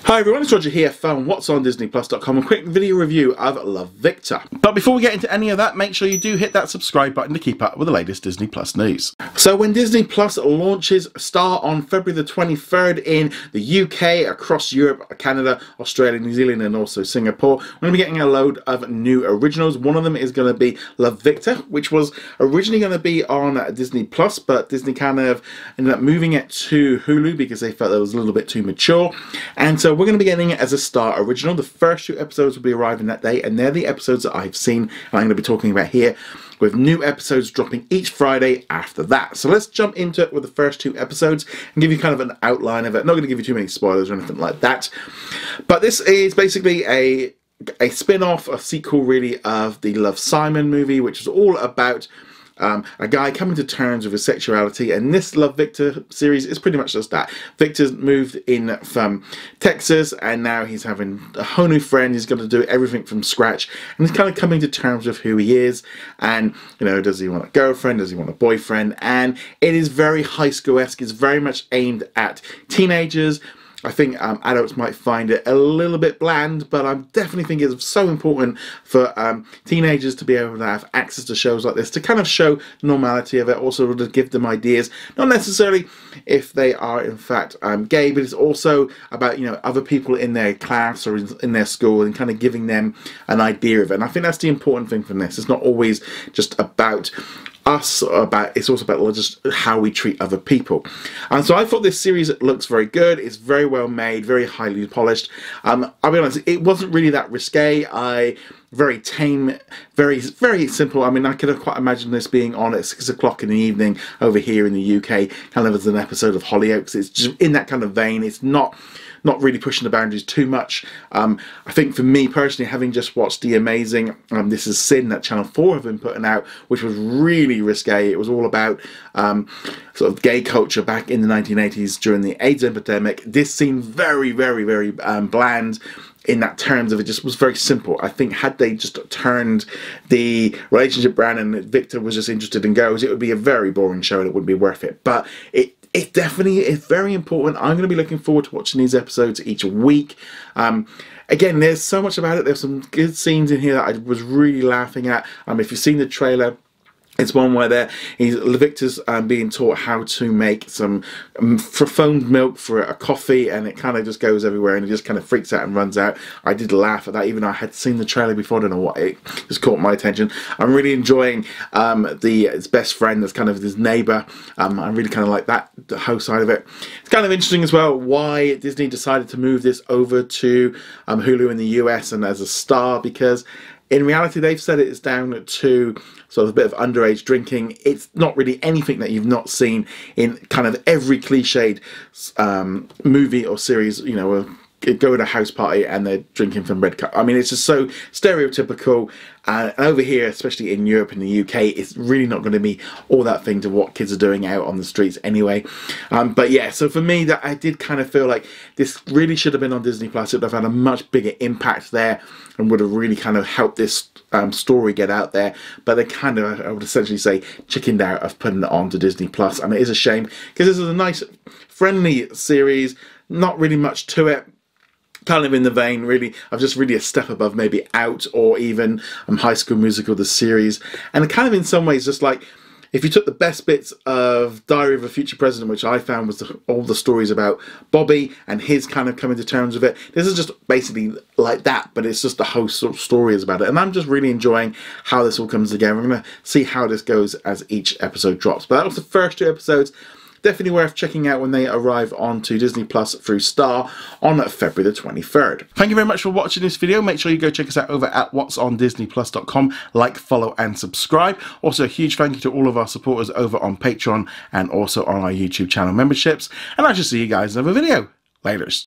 Hi everyone, it's Roger here from what's on DisneyPlus.com, a quick video review of Love, Victor. But before we get into any of that, make sure you do hit that subscribe button to keep up with the latest Disney Plus news. So when Disney Plus launches Star on February the 23rd in the UK, across Europe, Canada, Australia, New Zealand and also Singapore, we're going to be getting a load of new originals. One of them is going to be Love, Victor, which was originally going to be on Disney Plus, but Disney kind of ended up moving it to Hulu because they felt it was a little bit too mature. And so we're going to be getting it as a Star original. The first 2 episodes will be arriving that day, and they're the episodes that I've seen and I'm going to be talking about here, with new episodes dropping each Friday after that. So let's jump into it with the first 2 episodes and give you kind of an outline of it. I'm not going to give you too many spoilers or anything like that, but this is basically a spin-off, a sequel really, of the Love, Simon movie, which is all about a guy coming to terms with his sexuality, and this Love, Victor series is pretty much just that. Victor's moved in from Texas and now he's having a whole new friend. He's got to do everything from scratch and he's kind of coming to terms with who he is, and you know, does he want a girlfriend, does he want a boyfriend? And it is very high school-esque. It's very much aimed at teenagers. I think adults might find it a little bit bland, but I definitely think it's so important for teenagers to be able to have access to shows like this, to kind of show normality of it, also to give them ideas, not necessarily if they are in fact gay, but it's also about, you know, other people in their class or in their school, and kind of giving them an idea of it. And I think that's the important thing from this. It's not always just about us, it's also about just how we treat other people. And so I thought this series looks very good. It's very well made, very highly polished. I'll be honest, it wasn't really that risque. Very tame, very simple. I mean, I could have quite imagined this being on at 6 o'clock in the evening over here in the UK, kind of as an episode of Hollyoaks. It's just in that kind of vein. It's not really pushing the boundaries too much. I think for me personally, having just watched The Amazing This Is Sin that Channel 4 have been putting out, which was really risque. It was all about sort of gay culture back in the 1980s during the AIDS epidemic. This seemed very bland in that terms of it just was very simple. I think had they just turned the relationship around and Victor was just interested in girls, it would be a very boring show and it wouldn't be worth it. But it definitely is very important. I'm going to be looking forward to watching these episodes each week. Again, there's so much about it. There's some good scenes in here that I was really laughing at. If you've seen the trailer, it's one where Victor's being taught how to make some foamed milk for a coffee, and it kind of just goes everywhere and he just kind of freaks out and runs out. I did laugh at that, even though I had seen the trailer before. I don't know what, it just caught my attention. I'm really enjoying his best friend that's kind of his neighbour. I really kind of like that, the whole side of it. It's kind of interesting as well why Disney decided to move this over to Hulu in the US and as a Star, because in reality, they've said it's down to sort of a bit of underage drinking. It's not really anything that you've not seen in kind of every cliched movie or series, you know, go to a house party and they're drinking from red cup. I mean, it's just so stereotypical. And over here, especially in Europe and the UK, it's really not going to be all that thing to what kids are doing out on the streets anyway. But yeah, so for me, that I did kind of feel like this really should have been on Disney Plus. It would have had a much bigger impact there and would have really kind of helped this story get out there. But they kind of, I would essentially say, chickened out of putting it on to Disney Plus. And it is a shame, because this is a nice, friendly series, not really much to it. Kind of in the vein, really, of just really a step above maybe Out or even High School Musical, the series. And kind of in some ways, just like, if you took the best bits of Diary of a Future President, which I found was all the stories about Bobby and his kind of coming to terms with it, this is just basically like that, but it's just the whole sort of story is about it. And I'm just really enjoying how this all comes together. I'm going to see how this goes as each episode drops. But that was the first 2 episodes. Definitely worth checking out when they arrive onto Disney Plus through Star on February the 23rd. Thank you very much for watching this video. Make sure you go check us out over at whatsondisneyplus.com. Like, follow and subscribe. Also a huge thank you to all of our supporters over on Patreon and also on our YouTube channel memberships. And I shall see you guys in another video. Laters.